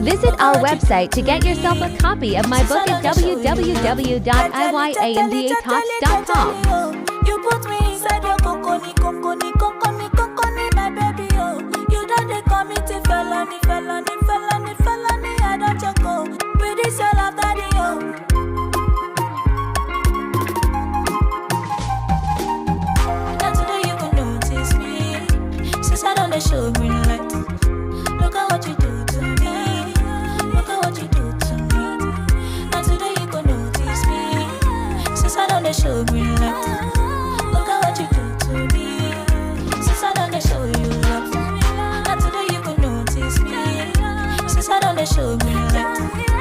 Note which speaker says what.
Speaker 1: Visit our website to get yourself a copy of my book at www.iyandatalks.com.
Speaker 2: You put me inside your coconi, coconi, coconi, coconi, my baby, oh. You don't they commit a felony, felony, felony, felony. I don't joke, oh. With this your love, daddy, oh. Now today you can notice me. Since I don't show green light. Look at what you do to me. Look at what you do to me. Now today you can notice me. Since I don't show green light. Look at what you do to me. Since I don't show you love. Now today you can notice me. Since I don't show green light.